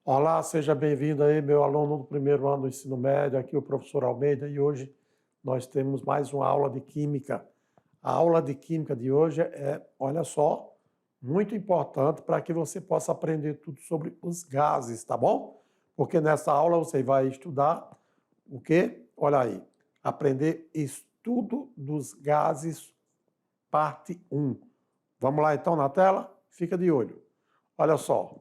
Olá, seja bem-vindo aí, meu aluno do primeiro ano do ensino médio, aqui o professor Almeida, e hoje nós temos mais uma aula de Química. A aula de Química de hoje olha só, muito importante para que você possa aprender tudo sobre os gases, tá bom? Porque nessa aula você vai estudar o quê? Olha aí, aprender estudo dos gases, parte 1. Vamos lá então na tela? Fica de olho. Olha só.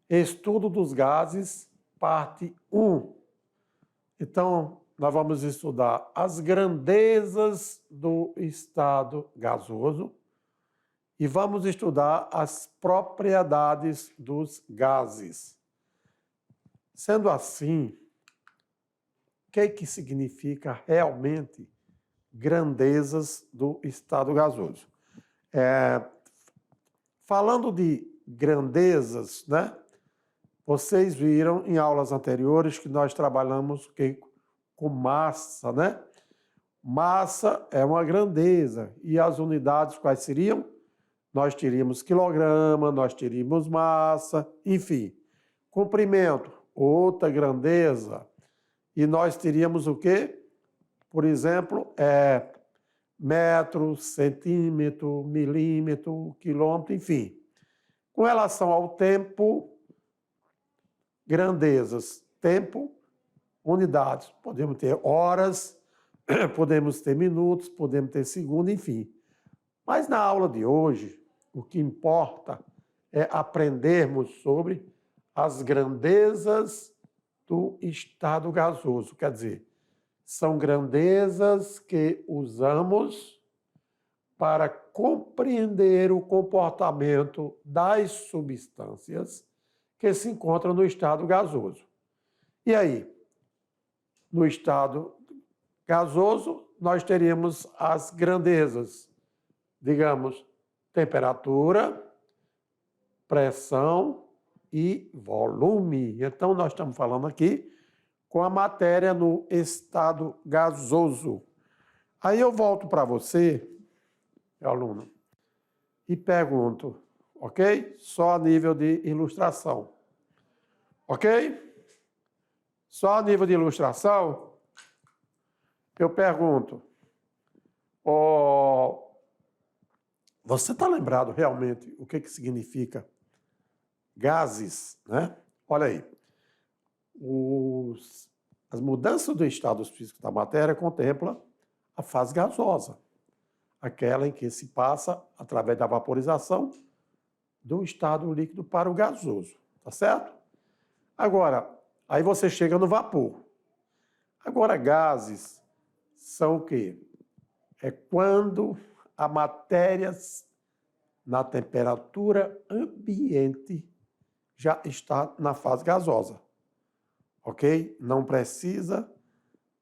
Estudo dos gases, parte 1. Então, nós vamos estudar as grandezas do estado gasoso e vamos estudar as propriedades dos gases. Sendo assim, o que significa realmente grandezas do estado gasoso? Falando de grandezas, né? Vocês viram em aulas anteriores que nós trabalhamos com massa, né? Massa é uma grandeza. E as unidades quais seriam? Nós teríamos quilograma, nós teríamos massa, enfim. Comprimento, outra grandeza. E nós teríamos o quê? Por exemplo, metro, centímetro, milímetro, quilômetro, enfim. Com relação ao tempo, grandezas, tempo, unidades. Podemos ter horas, podemos ter minutos, podemos ter segundos, enfim. Mas na aula de hoje, o que importa é aprendermos sobre as grandezas do estado gasoso. Quer dizer, são grandezas que usamos para compreender o comportamento das substâncias que se encontram no estado gasoso. E aí, no estado gasoso, nós teríamos as grandezas, digamos, temperatura, pressão e volume. Então, nós estamos falando aqui com a matéria no estado gasoso. Aí eu volto para você, meu aluno, e pergunto, ok? Só a nível de ilustração. Ok? Só a nível de ilustração, eu pergunto, você está lembrado realmente o que significa gases, né? Olha aí, as mudanças do estado físico da matéria contemplam a fase gasosa, aquela em que se passa, através da vaporização, do estado líquido para o gasoso, tá certo? Agora, aí você chega no vapor. Agora, gases são o quê? É quando a matéria na temperatura ambiente já está na fase gasosa, ok? Não precisa,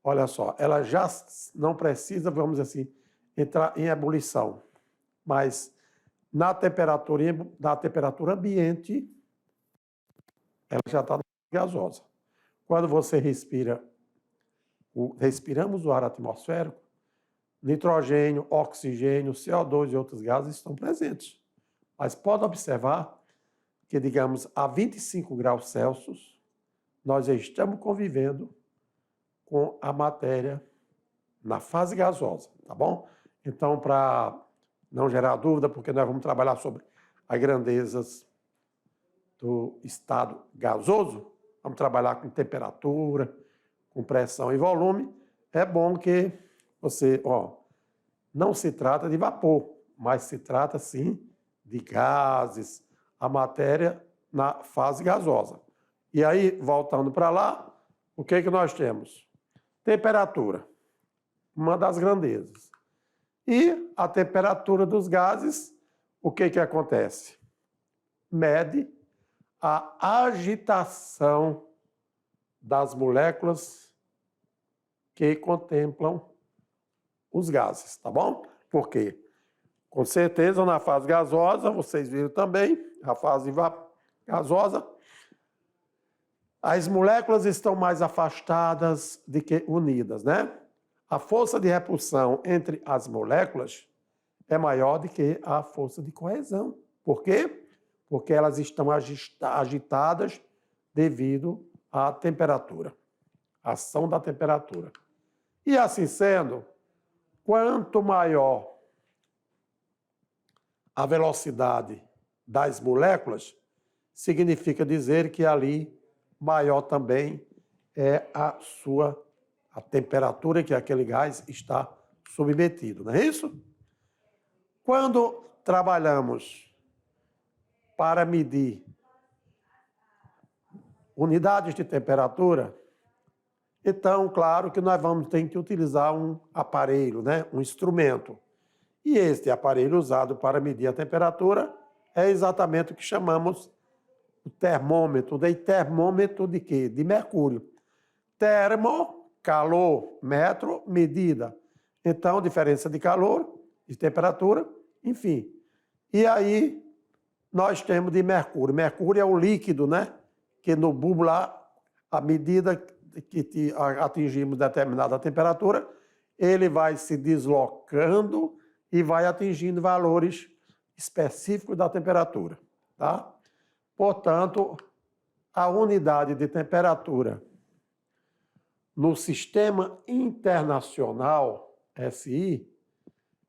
olha só, ela já não precisa, vamos dizer assim, entrar em ebulição, mas na temperatura ambiente, ela já está gasosa. Quando você respiramos o ar atmosférico, nitrogênio, oxigênio, CO2 e outros gases estão presentes. Mas pode observar que, digamos, a 25 graus Celsius, nós já estamos convivendo com a matéria na fase gasosa, tá bom? Então, para não gerar dúvida, porque nós vamos trabalhar sobre as grandezas do estado gasoso, vamos trabalhar com temperatura, com pressão e volume, é bom que você, não se trata de vapor, mas se trata, sim, de gases, a matéria na fase gasosa. E aí, voltando para lá, o que nós temos? Temperatura, uma das grandezas. E a temperatura dos gases, o que acontece? Mede a agitação das moléculas que contemplam os gases, tá bom? Por quê? Com certeza, na fase gasosa, vocês viram também, a fase gasosa, As moléculas estão mais afastadas do que unidas, né? A força de repulsão entre as moléculas é maior do que a força de coesão. Por quê? Porque elas estão agitadas devido à temperatura, à ação da temperatura. E assim sendo, quanto maior a velocidade das moléculas, significa dizer que ali maior também é a temperatura que aquele gás está submetido, não é isso? Quando trabalhamos para medir unidades de temperatura, então, claro que nós vamos ter que utilizar um aparelho, né? Um instrumento. E este aparelho usado para medir a temperatura é exatamente o que chamamos o termômetro. Daí termômetro de quê? De mercúrio. Termo, calor, metro, medida. Então, diferença de calor, de temperatura, enfim. E aí, nós temos de mercúrio. Mercúrio é o líquido, né? Que no bulbo lá, à medida que atingimos determinada temperatura, ele vai se deslocando e vai atingindo valores específicos da temperatura, tá? Portanto, a unidade de temperatura no Sistema Internacional, SI,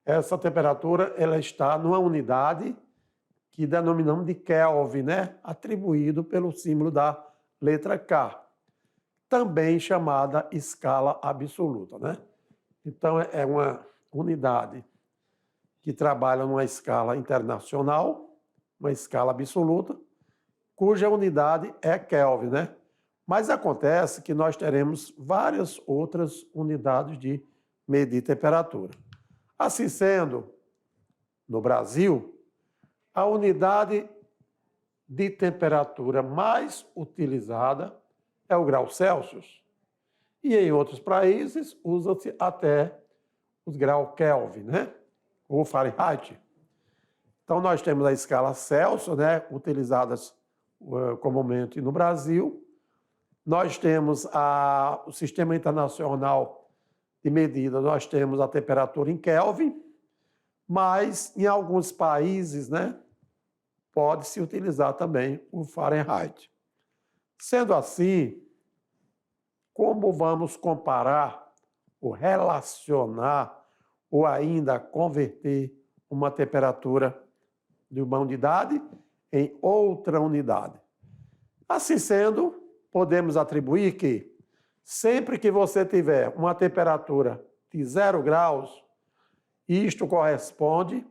essa temperatura ela está numa unidade que denominamos de Kelvin, né? Atribuído pelo símbolo da letra K, também chamada escala absoluta, né? Então, é uma unidade que trabalha numa escala internacional, uma escala absoluta, cuja unidade é Kelvin, né? Mas acontece que nós teremos várias outras unidades de medir temperatura. Assim sendo, no Brasil, a unidade de temperatura mais utilizada é o grau Celsius. E em outros países usa-se até os graus Kelvin, né? Ou Fahrenheit. Então nós temos a escala Celsius, né? Utilizadas comumente no Brasil. Nós temos o Sistema Internacional de Medida, nós temos a temperatura em Kelvin, mas em alguns países, né? Pode-se utilizar também o Fahrenheit. Sendo assim, como vamos comparar ou relacionar ou ainda converter uma temperatura de uma unidade em outra unidade? Assim sendo, podemos atribuir que sempre que você tiver uma temperatura de 0 graus, isto corresponde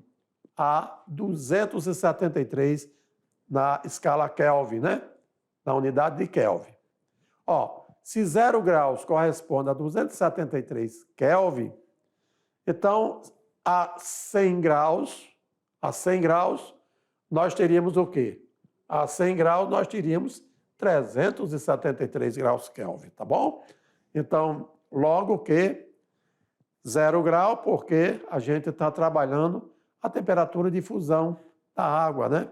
a 273 na escala Kelvin, né? Na unidade de Kelvin. Ó, se 0 graus corresponde a 273 Kelvin, então a 100 graus, nós teríamos o quê? A 100 graus nós teríamos 373 graus Kelvin, tá bom? Então, logo que 0 grau, porque a gente está trabalhando a temperatura de fusão da água, né?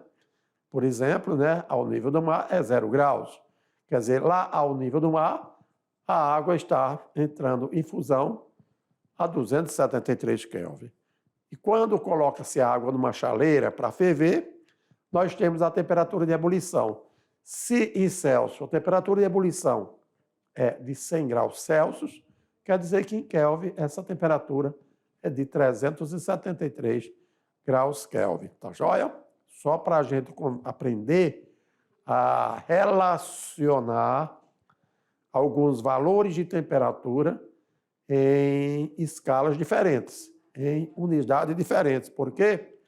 Por exemplo, né, ao nível do mar é 0 graus. Quer dizer, lá ao nível do mar, a água está entrando em fusão a 273 Kelvin. E quando coloca-se água numa chaleira para ferver, nós temos a temperatura de ebulição. Se em Celsius a temperatura de ebulição é de 100 graus Celsius, quer dizer que em Kelvin essa temperatura é de 373 graus Kelvin. Tá joia? Só para a gente aprender a relacionar alguns valores de temperatura em escalas diferentes, em unidades diferentes, porque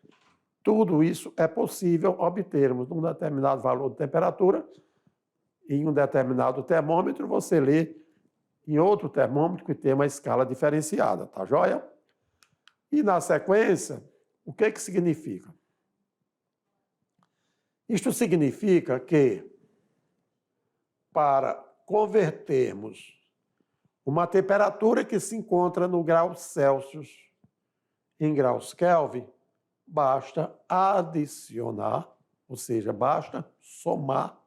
tudo isso é possível obtermos num determinado valor de temperatura, em um determinado termômetro, você lê em outro termômetro que tem uma escala diferenciada, tá joia? E na sequência, o que significa? Isto significa que, para convertermos uma temperatura que se encontra no grau Celsius em graus Kelvin, basta adicionar, ou seja, basta somar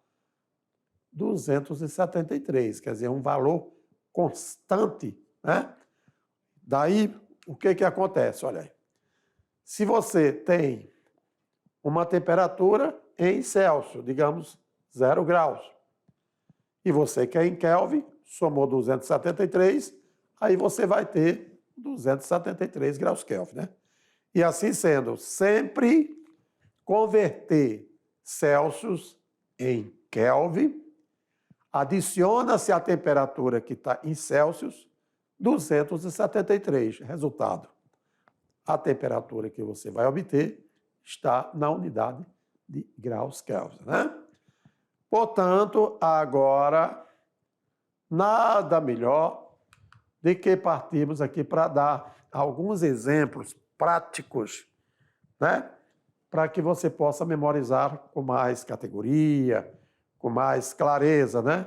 273, quer dizer, um valor constante, né? Daí, o que acontece? Olha aí. Se você tem uma temperatura em Celsius, digamos 0 graus, e você quer em Kelvin, somou 273, aí você vai ter 273 graus Kelvin, né? E assim sendo, sempre converter Celsius em Kelvin, adiciona-se a temperatura que está em Celsius, 273. Resultado, a temperatura que você vai obter está na unidade de graus Kelvin, né? Portanto, agora, nada melhor do que partirmos aqui para dar alguns exemplos práticos, né? Para que você possa memorizar com mais categoria, com mais clareza, né?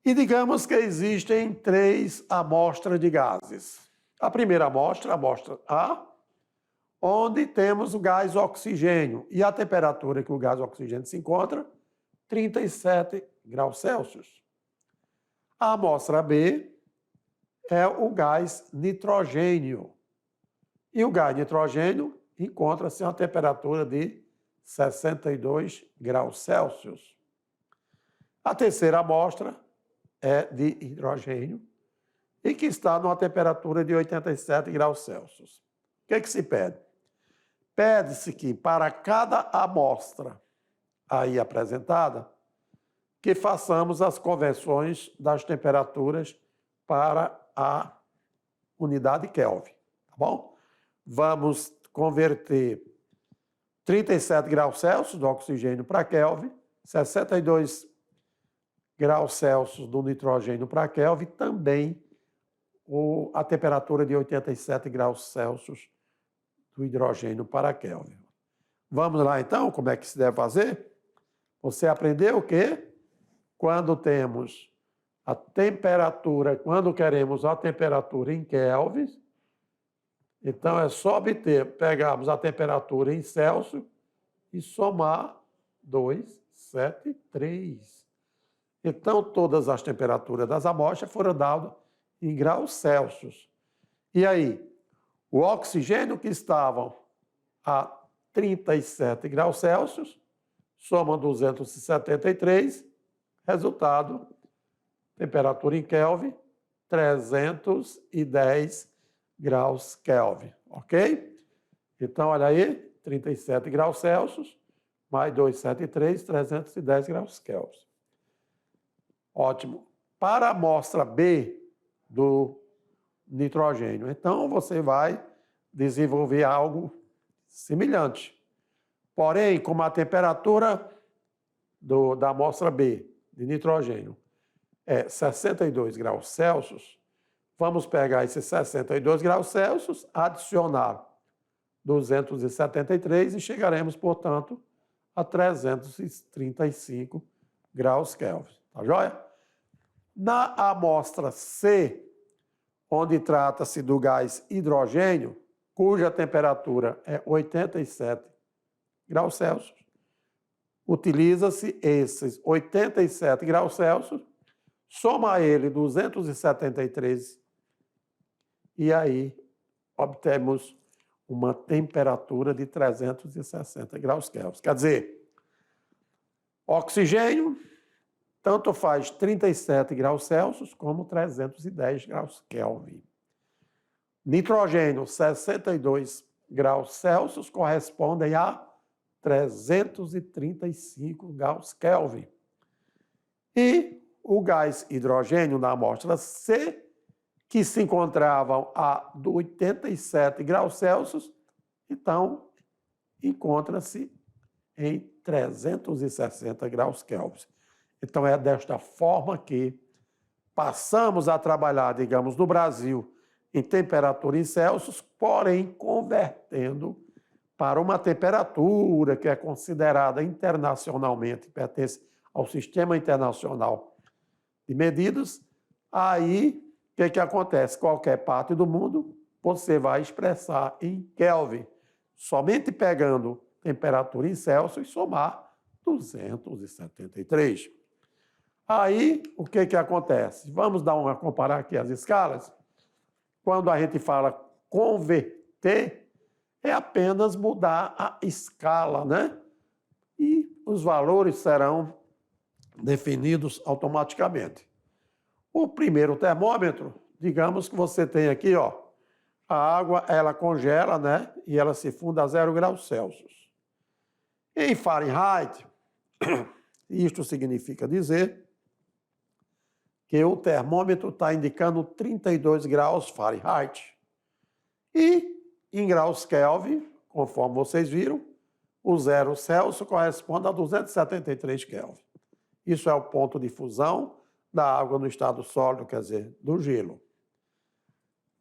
E digamos que existem 3 amostras de gases. A primeira amostra, a amostra A, onde temos o gás oxigênio e a temperatura que o gás oxigênio se encontra, 37 graus Celsius. A amostra B é o gás nitrogênio. E o gás nitrogênio encontra-se a uma temperatura de 62 graus Celsius. A terceira amostra é de hidrogênio e que está numa temperatura de 87 graus Celsius. O que se pede? Pede-se que para cada amostra aí apresentada, que façamos as conversões das temperaturas para a unidade Kelvin, tá bom? Vamos converter 37 graus Celsius do oxigênio para Kelvin, 62 graus Celsius do nitrogênio para Kelvin, também a temperatura de 87 graus Celsius do hidrogênio para Kelvin. Vamos lá então, como é que se deve fazer? Você aprendeu o quê? Quando temos a temperatura, quando queremos a temperatura em Kelvin, então é só obter, pegarmos a temperatura em Celsius e somar 273. Então, todas as temperaturas das amostras foram dadas em graus Celsius. E aí, o oxigênio que estavam a 37 graus Celsius, soma 273, resultado, temperatura em Kelvin, 310 graus Kelvin, ok? Então, olha aí, 37 graus Celsius, mais 273, 310 graus Kelvin. Ótimo. Para a amostra B do nitrogênio, então você vai desenvolver algo semelhante. Porém, como a temperatura da amostra B de nitrogênio é 62 graus Celsius, vamos pegar esses 62 graus Celsius, adicionar 273 e chegaremos, portanto, a 335 graus Kelvin. Tá joia? Na amostra C, onde trata-se do gás hidrogênio, cuja temperatura é 87 graus Celsius, utiliza-se esses 87 graus Celsius, soma a ele 273 e aí obtemos uma temperatura de 360 graus Kelvin. Quer dizer, oxigênio tanto faz 37 graus Celsius como 310 graus Kelvin. Nitrogênio, 62 graus Celsius, correspondem a 335 graus Kelvin. E o gás hidrogênio na amostra C, que se encontravam a 87 graus Celsius, então encontra-se em 360 graus Kelvin. Então é desta forma que passamos a trabalhar, digamos, no Brasil, em temperatura em Celsius, porém convertendo para uma temperatura que é considerada internacionalmente, pertence ao Sistema Internacional de Medidas. Aí, o que acontece? Qualquer parte do mundo, você vai expressar em Kelvin, somente pegando temperatura em Celsius e somar 273. Aí, o que acontece? Vamos comparar aqui as escalas. Quando a gente fala converter, é apenas mudar a escala, né? E os valores serão definidos automaticamente. O primeiro termômetro, digamos que você tem aqui, ó, a água, ela congela, né? E ela se funda a 0 graus Celsius. Em Fahrenheit, isto significa dizer que o termômetro está indicando 32 graus Fahrenheit. E em graus Kelvin, conforme vocês viram, o 0 Celsius corresponde a 273 Kelvin. Isso é o ponto de fusão da água no estado sólido, quer dizer, do gelo.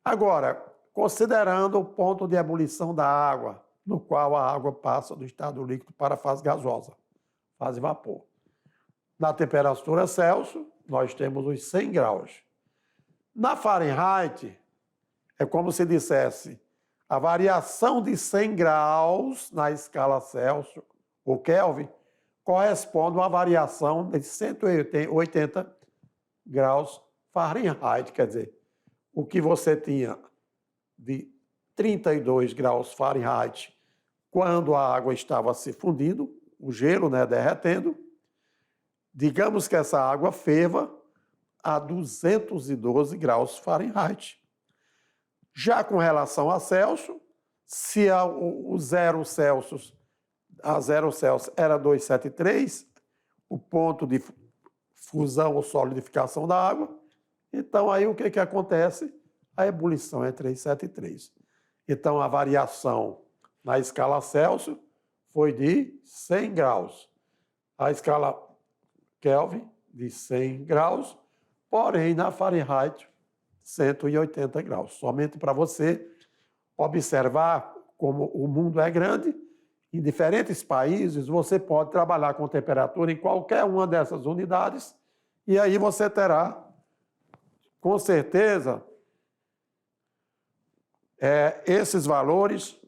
Agora, considerando o ponto de ebulição da água, no qual a água passa do estado líquido para a fase gasosa, fase vapor. Na temperatura Celsius, nós temos os 100 graus. Na Fahrenheit, é como se dissesse a variação de 100 graus na escala Celsius ou Kelvin corresponde a uma variação de 180 graus Fahrenheit. Quer dizer, o que você tinha de 32 graus Fahrenheit quando a água estava se fundindo, o gelo, né, derretendo, digamos que essa água ferva a 212 graus Fahrenheit. Já com relação a Celsius, se o 0 Celsius, a 0 Celsius era 273, o ponto de fusão ou solidificação da água, então aí o que acontece? A ebulição é 373. Então a variação na escala Celsius foi de 100 graus. A escala Kelvin de 100 graus, porém na Fahrenheit 180 graus. Somente para você observar como o mundo é grande, em diferentes países você pode trabalhar com temperatura em qualquer uma dessas unidades e aí você terá, com certeza, esses valores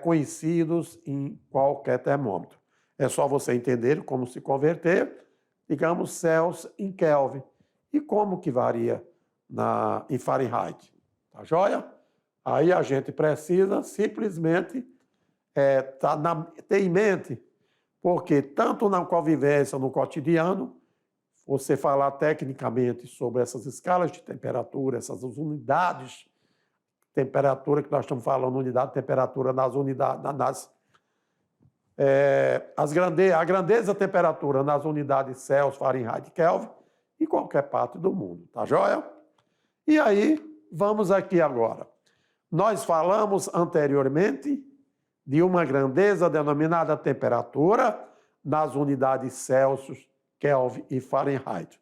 conhecidos em qualquer termômetro. É só você entender como se converter, digamos, Celsius em Kelvin. E como que varia em Fahrenheit? Tá joia? Aí a gente precisa simplesmente ter em mente, porque tanto na convivência, no cotidiano, você falar tecnicamente sobre essas escalas de temperatura, essas unidades de temperatura que nós estamos falando, unidade de temperatura nas unidades, a grandeza da temperatura nas unidades Celsius, Fahrenheit e Kelvin, em qualquer parte do mundo, tá joia? E aí, vamos aqui agora. Nós falamos anteriormente de uma grandeza denominada temperatura nas unidades Celsius, Kelvin e Fahrenheit.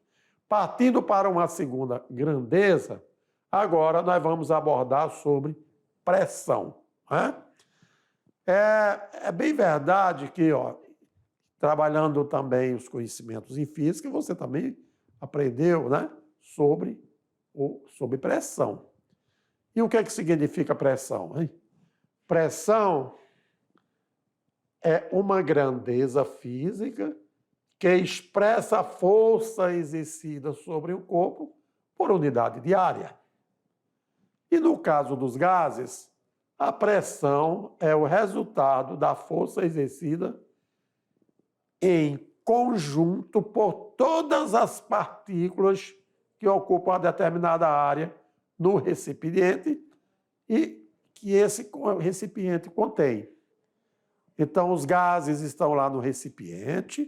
Partindo para uma segunda grandeza, agora nós vamos abordar sobre pressão, né? É bem verdade que, trabalhando também os conhecimentos em física, você também aprendeu, né, sobre pressão. E o que significa pressão, hein? Pressão é uma grandeza física que expressa a força exercida sobre o corpo por unidade de área. E no caso dos gases, a pressão é o resultado da força exercida em conjunto por todas as partículas que ocupam uma determinada área no recipiente e que esse recipiente contém. Então, os gases estão lá no recipiente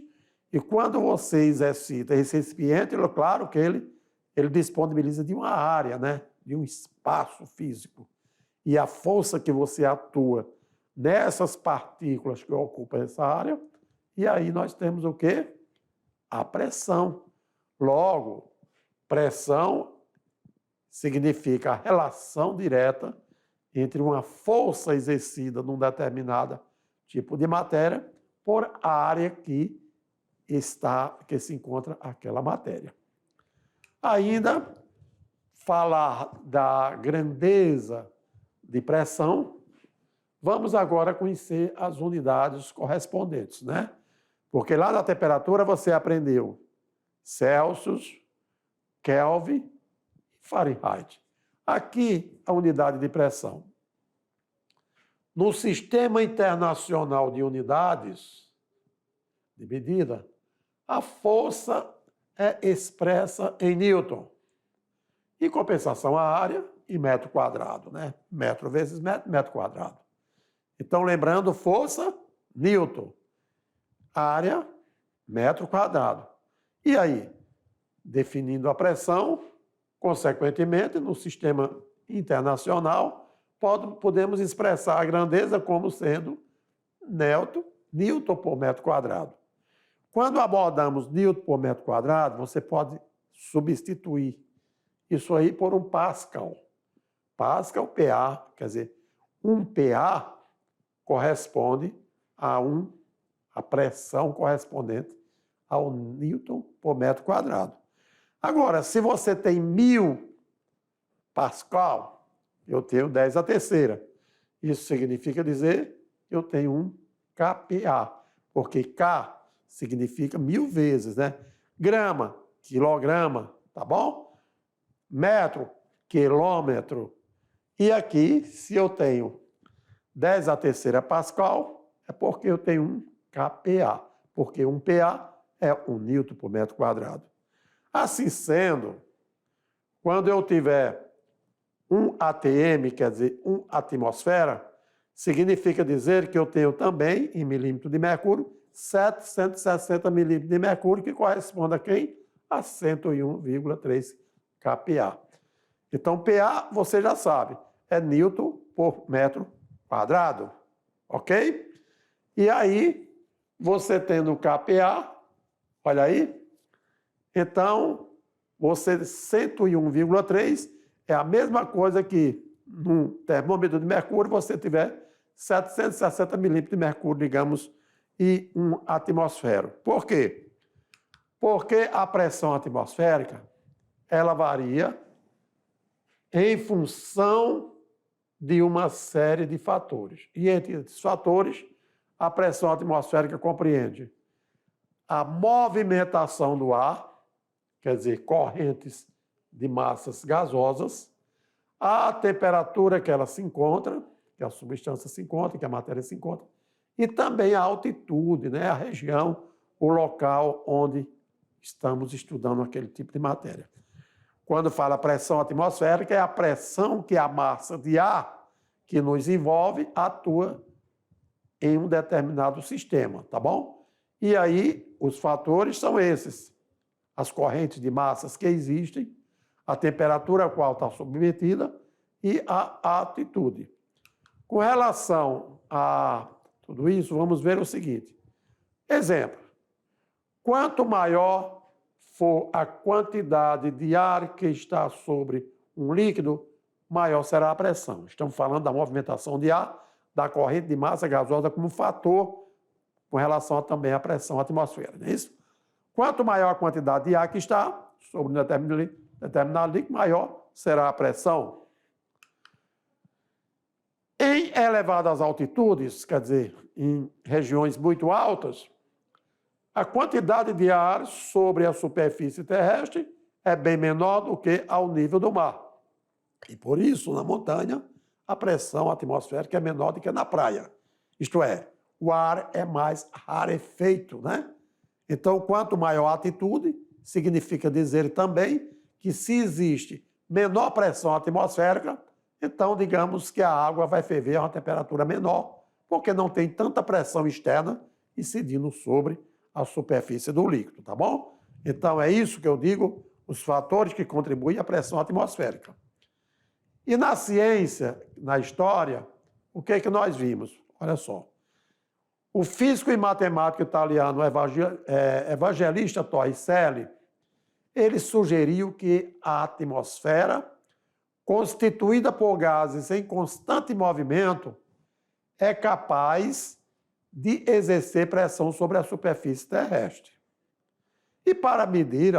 e quando você exercita esse recipiente, claro que ele disponibiliza de uma área, né? De um espaço físico. E a força que você atua nessas partículas que ocupam essa área, e aí nós temos o quê? A pressão. Logo, pressão significa a relação direta entre uma força exercida num determinado tipo de matéria por área que se encontra aquela matéria. Ainda falar da grandeza de pressão, vamos agora conhecer as unidades correspondentes, né? Porque lá na temperatura você aprendeu Celsius, Kelvin e Fahrenheit. Aqui, a unidade de pressão. No Sistema Internacional de Unidades de Medida, a força é expressa em Newton. Em compensação, a área em metro quadrado, né? Metro vezes metro, metro quadrado. Então, lembrando, força, Newton. Área, metro quadrado. E aí, definindo a pressão, consequentemente, no sistema internacional, podemos expressar a grandeza como sendo Newton por metro quadrado. Quando abordamos Newton por metro quadrado, você pode substituir isso aí por um Pascal. Pascal, PA, quer dizer, um PA corresponde a pressão correspondente ao Newton por metro quadrado. Agora, se você tem 1000 Pascal, eu tenho 10 a terceira. Isso significa dizer que eu tenho um kPa, porque K significa 1000 vezes, né? Grama, quilograma, tá bom? Metro, quilômetro. E aqui, se eu tenho 10 a terceira Pascal, é porque eu tenho um kPa, porque um PA é 1 Newton por metro quadrado. Assim sendo, quando eu tiver 1 atm, quer dizer, 1 atmosfera, significa dizer que eu tenho também, em milímetro de mercúrio, 760 milímetros de mercúrio, que corresponde a quem? A 101,3 kPa. Então, PA, você já sabe, é Newton por metro quadrado, ok? E aí, você tendo kPa, olha aí, então, você 101,3 é a mesma coisa que num termômetro de mercúrio você tiver 760 milímetros de mercúrio, digamos, e 1 atmosfera. Por quê? Porque a pressão atmosférica, ela varia em função de uma série de fatores. E entre esses fatores, a pressão atmosférica compreende a movimentação do ar, quer dizer, correntes de massas gasosas, a temperatura que ela se encontra, que a substância se encontra, que a matéria se encontra, e também a altitude, né? A região, o local onde estamos estudando aquele tipo de matéria. Quando fala pressão atmosférica, é a pressão que a massa de ar que nos envolve atua em um determinado sistema, tá bom? E aí, os fatores são esses. As correntes de massas que existem, a temperatura a qual está submetida e a altitude. Com relação a tudo isso, vamos ver o seguinte. Exemplo, quanto maior for a quantidade de ar que está sobre um líquido, maior será a pressão. Estamos falando da movimentação de ar, da corrente de massa gasosa como fator com relação também à pressão atmosférica, não é isso? Quanto maior a quantidade de ar que está sobre um determinado líquido, maior será a pressão. Em elevadas altitudes, quer dizer, em regiões muito altas, a quantidade de ar sobre a superfície terrestre é bem menor do que ao nível do mar. E por isso, na montanha, a pressão atmosférica é menor do que na praia. Isto é, o ar é mais rarefeito, né? Então, quanto maior a altitude, significa dizer também que se existe menor pressão atmosférica, então digamos que a água vai ferver a uma temperatura menor, porque não tem tanta pressão externa incidindo sobre a superfície do líquido, tá bom? Então, é isso que eu digo, os fatores que contribuem à pressão atmosférica. E na ciência, na história, o que é que nós vimos? Olha só. O físico e matemático italiano Evangelista Torricelli, ele sugeriu que a atmosfera, constituída por gases em constante movimento, é capaz de exercer pressão sobre a superfície terrestre. E para medir,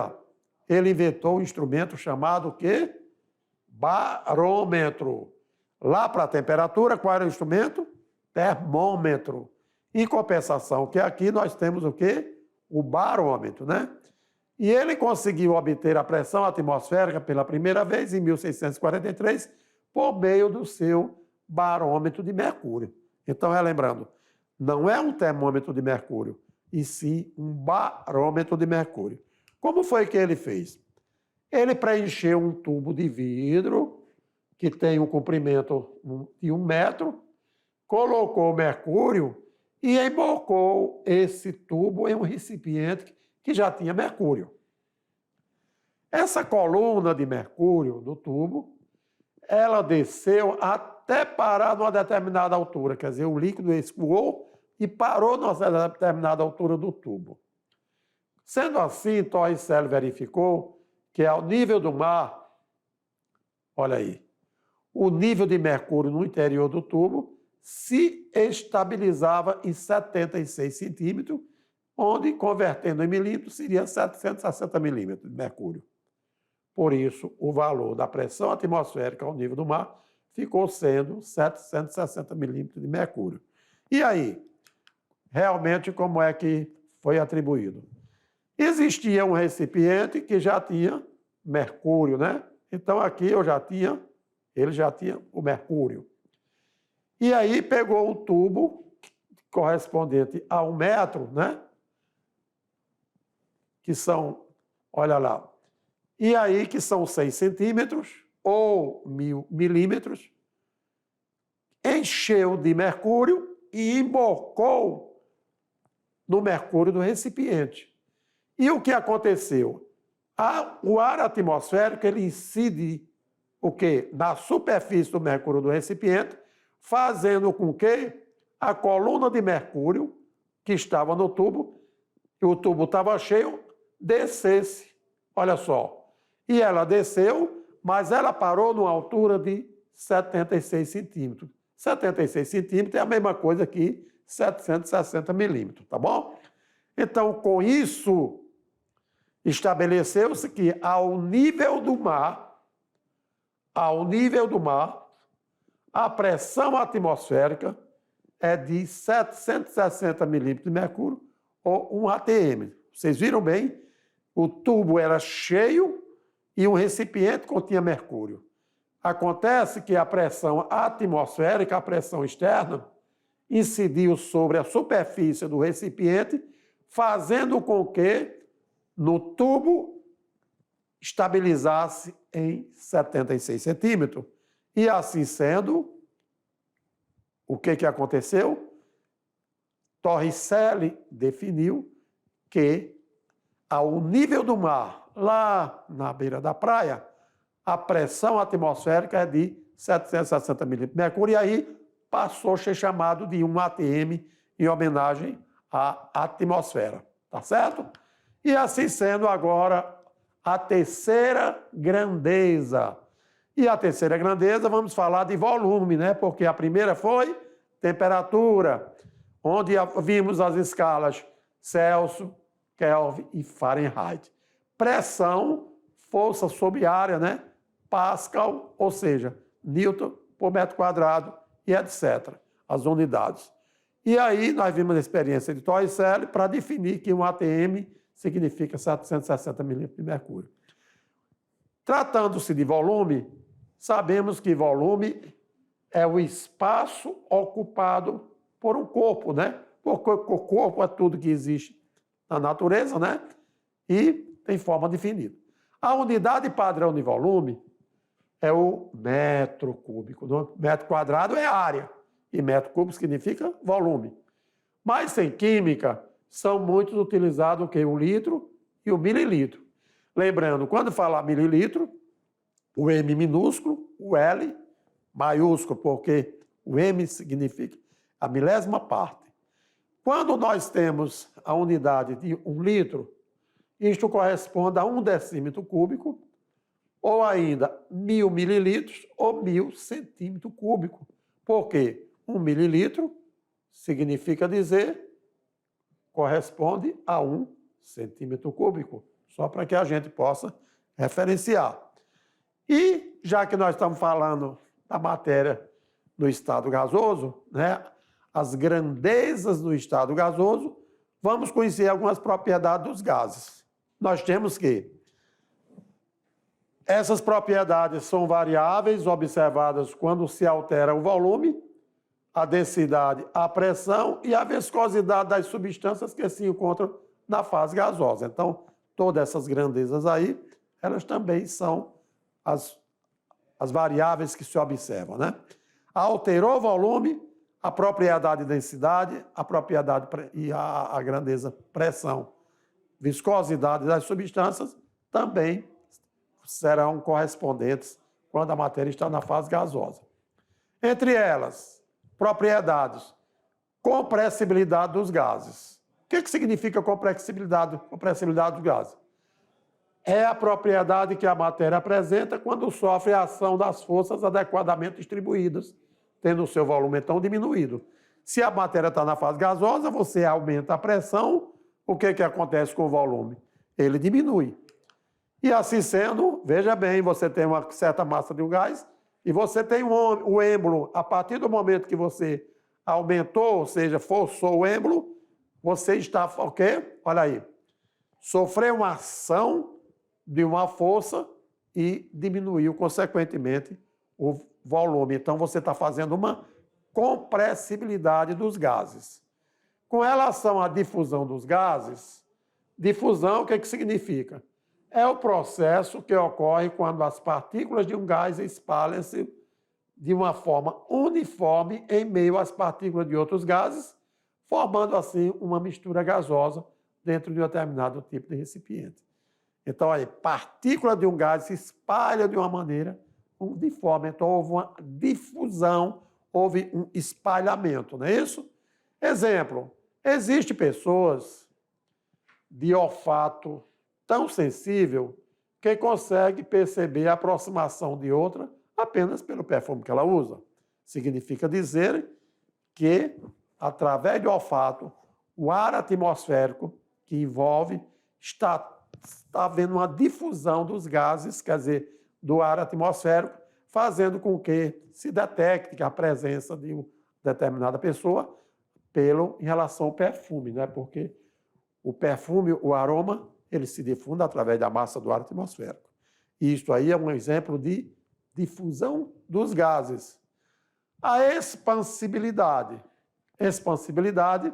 ele inventou um instrumento chamado o quê? Barômetro. Lá para a temperatura, qual era o instrumento? Termômetro. Em compensação, que aqui nós temos o quê? O barômetro, né? E ele conseguiu obter a pressão atmosférica pela primeira vez em 1643 por meio do seu barômetro de mercúrio. Então, lembrando, não é um termômetro de mercúrio, e sim um barômetro de mercúrio. Como foi que ele fez? Ele preencheu um tubo de vidro que tem um comprimento de 1 metro, colocou mercúrio e embocou esse tubo em um recipiente que já tinha mercúrio. Essa coluna de mercúrio do tubo, ela desceu até parar numa determinada altura, quer dizer, o líquido escoou e parou numa determinada altura do tubo. Sendo assim, Torricelli verificou que ao nível do mar, olha aí, o nível de mercúrio no interior do tubo se estabilizava em 76 centímetros, onde, convertendo em milímetros, seria 760 milímetros de mercúrio. Por isso, o valor da pressão atmosférica ao nível do mar ficou sendo 760 milímetros de mercúrio. E aí, realmente, como é que foi atribuído? Existia um recipiente que já tinha mercúrio, né? Então, aqui ele já tinha o mercúrio. E aí pegou o tubo correspondente a 1 metro, né? Que são, olha lá, e aí que são 6 centímetros ou 1000 milímetros, encheu de mercúrio e embocou no mercúrio do recipiente. E o que aconteceu? O ar atmosférico ele incide o quê? Na superfície do mercúrio do recipiente, fazendo com que a coluna de mercúrio que estava no tubo, e o tubo estava cheio, descesse. Olha só. E ela desceu, mas ela parou numa altura de 76 centímetros. 76 centímetros é a mesma coisa que 760 milímetros, tá bom? Então, com isso, estabeleceu-se que ao nível do mar, a pressão atmosférica é de 760 milímetros de mercúrio ou 1 atm. Vocês viram bem? O tubo era cheio e um recipiente continha mercúrio. Acontece que a pressão atmosférica, a pressão externa, incidiu sobre a superfície do recipiente, fazendo com que no tubo estabilizasse em 76 centímetros. E assim sendo, o que aconteceu? Torricelli definiu que ao nível do mar, lá na beira da praia, a pressão atmosférica é de 760 milímetros de mercúrio, e aí passou a ser chamado de 1 atm em homenagem à atmosfera, tá certo? E assim sendo agora a terceira grandeza. E a terceira grandeza, vamos falar de volume, né? Porque a primeira foi temperatura, onde vimos as escalas Celsius, Kelvin e Fahrenheit. Pressão, força sobre área, né? Pascal, ou seja, Newton por metro quadrado e etc. As unidades. E aí nós vimos a experiência de Torricelli para definir que 1 atm significa 760 milímetros de mercúrio. Tratando-se de volume, sabemos que volume é o espaço ocupado por um corpo, né? Porque o corpo é tudo que existe na natureza, né? E tem forma definida. A unidade padrão de volume é o metro cúbico. Metro quadrado é área e metro cúbico significa volume. Mas em química são muitos utilizados o litro e o mililitro. Lembrando, quando falar mililitro, o M minúsculo, o L maiúsculo, porque o M significa a milésima parte. Quando nós temos a unidade de 1 litro, isto corresponde a 1 decímetro cúbico, ou ainda 1000 mililitros ou 1000 centímetros cúbicos. Porque 1 mililitro significa dizer, corresponde a 1 centímetro cúbico, só para que a gente possa referenciar. E, já que nós estamos falando da matéria no estado gasoso, né, as grandezas do estado gasoso, vamos conhecer algumas propriedades dos gases. Nós temos que essas propriedades são variáveis observadas quando se altera o volume, a densidade, a pressão e a viscosidade das substâncias que se encontram na fase gasosa. Então, todas essas grandezas aí, elas também são as variáveis que se observam, né? Alterou o volume, a propriedade densidade, a propriedade e a grandeza pressão, viscosidade das substâncias também serão correspondentes quando a matéria está na fase gasosa. Entre elas, propriedades, compressibilidade dos gases. O que significa compressibilidade dos gases? É a propriedade que a matéria apresenta quando sofre a ação das forças adequadamente distribuídas, tendo o seu volume então diminuído. Se a matéria está na fase gasosa, você aumenta a pressão, o que acontece com o volume? Ele diminui. E assim sendo, veja bem, você tem uma certa massa de um gás e você tem o êmbolo. A partir do momento que você aumentou, ou seja, forçou o êmbolo, você está, o quê? Olha aí, sofreu uma ação de uma força e diminuiu, consequentemente, o volume. Então, você está fazendo uma compressibilidade dos gases. Com relação à difusão dos gases, difusão, o que significa? É o processo que ocorre quando as partículas de um gás espalham-se de uma forma uniforme em meio às partículas de outros gases, formando assim uma mistura gasosa dentro de um determinado tipo de recipiente. Então, aí, partícula de um gás se espalha de uma maneira uniforme. Então, houve uma difusão, houve um espalhamento, não é isso? Exemplo, existem pessoas de olfato tão sensível que consegue perceber a aproximação de outra apenas pelo perfume que ela usa. Significa dizer que, através do olfato, o ar atmosférico que envolve está havendo uma difusão dos gases, quer dizer, do ar atmosférico, fazendo com que se detecte a presença de uma determinada pessoa em relação ao perfume, né? Porque o perfume, o aroma, ele se difunde através da massa do ar atmosférico. E isso aí é um exemplo de difusão dos gases. A expansibilidade. Expansibilidade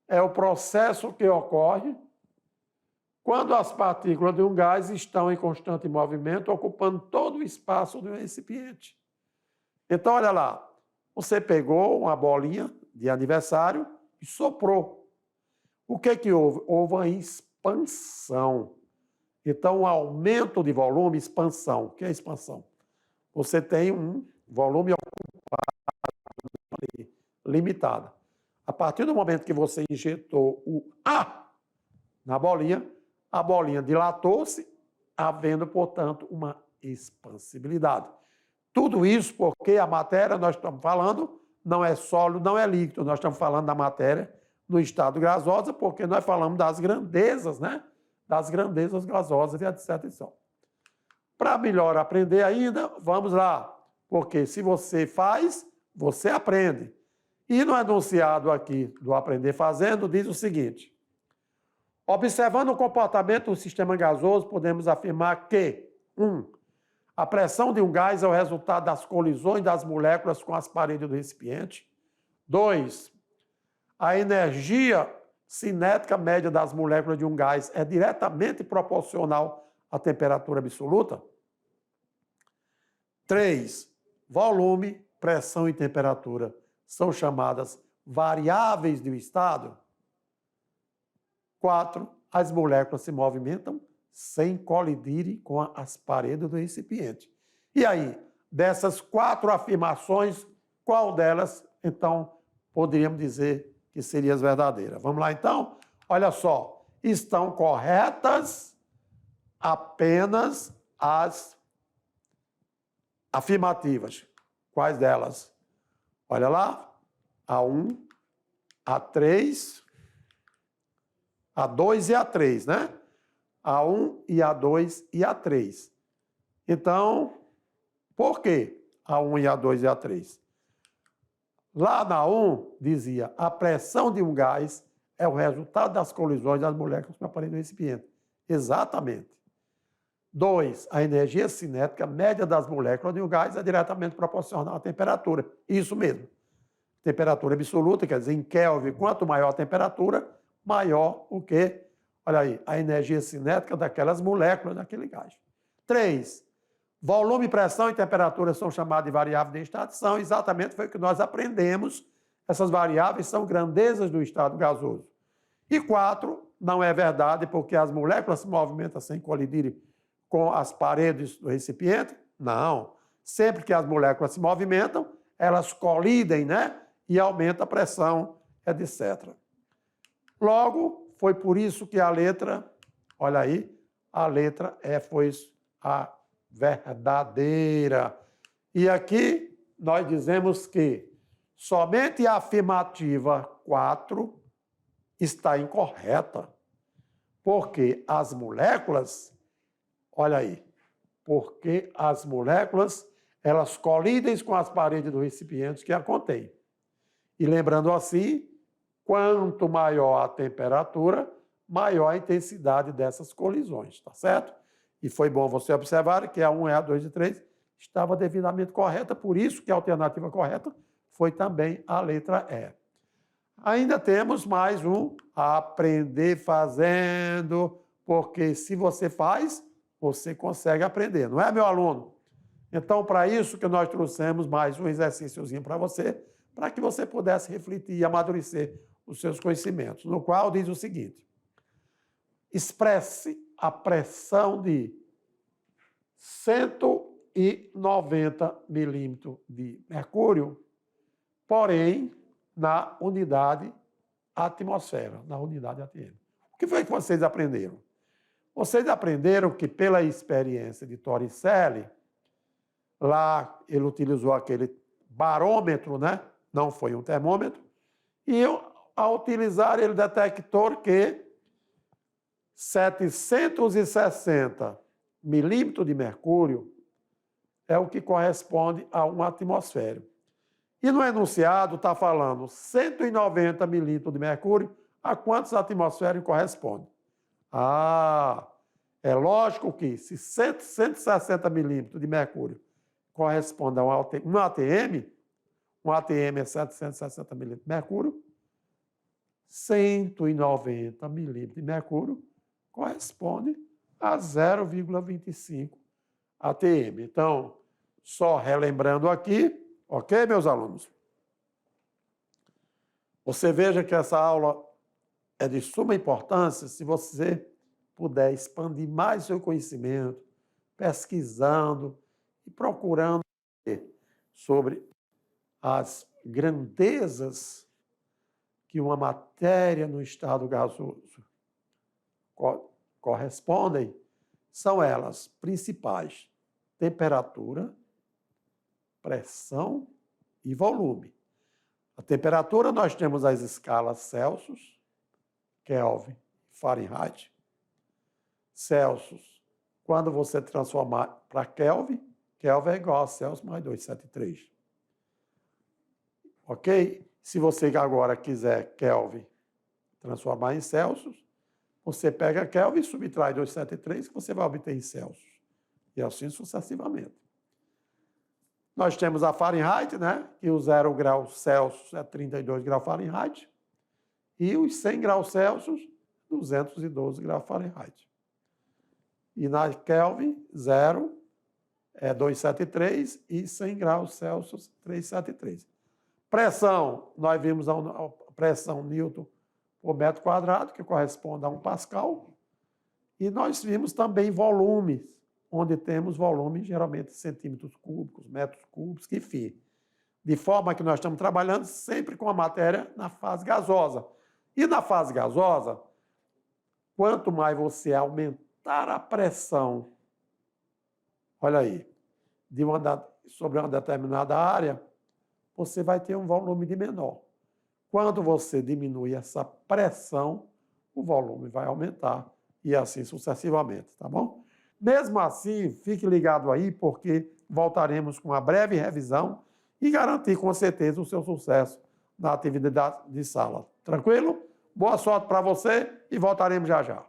é o processo que ocorre quando as partículas de um gás estão em constante movimento, ocupando todo o espaço do recipiente. Então, olha lá, você pegou uma bolinha de aniversário e soprou. O que houve? Houve uma expansão. Então, um aumento de volume, expansão. O que é expansão? Você tem um volume limitado. A partir do momento que você injetou o ar na bolinha, a bolinha dilatou-se, havendo, portanto, uma expansibilidade. Tudo isso porque a matéria, nós estamos falando, não é sólido, não é líquido. Nós estamos falando da matéria no estado gasosa, porque nós falamos das grandezas, né? Das grandezas gasosas e etc. Para melhor aprender ainda, vamos lá. Porque se você faz, você aprende. E no enunciado aqui do Aprender Fazendo, diz o seguinte: observando o comportamento do sistema gasoso, podemos afirmar que 1. A pressão de um gás é o resultado das colisões das moléculas com as paredes do recipiente. 2. A energia cinética média das moléculas de um gás é diretamente proporcional à temperatura absoluta. 3. Volume, pressão e temperatura são chamadas variáveis do estado. 4. As moléculas se movimentam sem colidirem com as paredes do recipiente. E aí, dessas 4 afirmações, qual delas, então, poderíamos dizer que seriam as verdadeiras? Vamos lá, então? Olha só, estão corretas apenas as afirmativas. Quais delas? Olha lá, A1, A3, A2 e A3, né? A1 e A2 e A3. Então, por que A1 e A2 e A3? Lá na 1, dizia, a pressão de um gás é o resultado das colisões das moléculas com a parede do recipiente. Exatamente. 2, a energia cinética média das moléculas de um gás é diretamente proporcional à temperatura. Isso mesmo. Temperatura absoluta, quer dizer, em Kelvin, quanto maior a temperatura, maior o quê? Olha aí, a energia cinética daquelas moléculas daquele gás. 3, volume, pressão e temperatura são chamados de variáveis de estado, são exatamente foi o que nós aprendemos. Essas variáveis são grandezas do estado gasoso. E 4, não é verdade, porque as moléculas se movimentam sem colidirem com as paredes do recipiente? Não. Sempre que as moléculas se movimentam, elas colidem, né? E aumenta a pressão, etc. Logo, foi por isso que a letra, olha aí, a letra E foi a verdadeira. E aqui nós dizemos que somente a afirmativa 4 está incorreta, porque as moléculas, olha aí, porque as moléculas, elas colidem com as paredes do recipiente que a contém. E lembrando assim, quanto maior a temperatura, maior a intensidade dessas colisões, tá certo? E foi bom você observar que a 1, a 2 e 3 estava devidamente correta, por isso que a alternativa correta foi também a letra E. Ainda temos mais um, aprender fazendo, porque se você faz, você consegue aprender, não é, meu aluno? Então, para isso que nós trouxemos mais um exercíciozinho para você, para que você pudesse refletir e amadurecer os seus conhecimentos, no qual diz o seguinte: expresse a pressão de 190 milímetros de mercúrio, porém, na unidade atmosfera, na unidade ATM. O que foi que vocês aprenderam? Vocês aprenderam que, pela experiência de Torricelli, lá ele utilizou aquele barômetro, né? Não foi um termômetro, e ao utilizar ele detectou que 760 milímetros de mercúrio é o que corresponde a uma atmosfera. E no enunciado está falando 190 milímetros de mercúrio, a quantas atmosferas corresponde? Ah, é lógico que se 160 milímetros de mercúrio corresponde a um ATM, um ATM é 760 milímetros de mercúrio, 190 milímetros de mercúrio corresponde a 0,25 ATM. Então, só relembrando aqui, ok, meus alunos? Você veja que essa aula é de suma importância se você puder expandir mais seu conhecimento, pesquisando e procurando sobre as grandezas que uma matéria no estado gasoso correspondem, são elas principais: temperatura, pressão e volume. A temperatura, nós temos as escalas Celsius, Kelvin, Fahrenheit. Celsius, quando você transformar para Kelvin, Kelvin é igual a Celsius mais 273. Ok? Se você agora quiser Kelvin transformar em Celsius, você pega Kelvin e subtrai 273, que você vai obter em Celsius. E assim sucessivamente. Nós temos a Fahrenheit, né? Que o 0 grau Celsius é 32 graus Fahrenheit. E os 100 graus Celsius, 212 graus Fahrenheit. E na Kelvin, 0 é 273 e 100 graus Celsius, 373. Pressão, nós vimos a pressão Newton por metro quadrado, que corresponde a 1 Pascal. E nós vimos também volumes, onde temos volume geralmente centímetros cúbicos, metros cúbicos, enfim. De forma que nós estamos trabalhando sempre com a matéria na fase gasosa. E na fase gasosa, quanto mais você aumentar a pressão, olha aí, sobre uma determinada área, você vai ter um volume de menor. Quando você diminui essa pressão, o volume vai aumentar e assim sucessivamente, tá bom? Mesmo assim, fique ligado aí, porque voltaremos com uma breve revisão e garantir com certeza o seu sucesso na atividade de sala. Tranquilo? Boa sorte para você e voltaremos já já.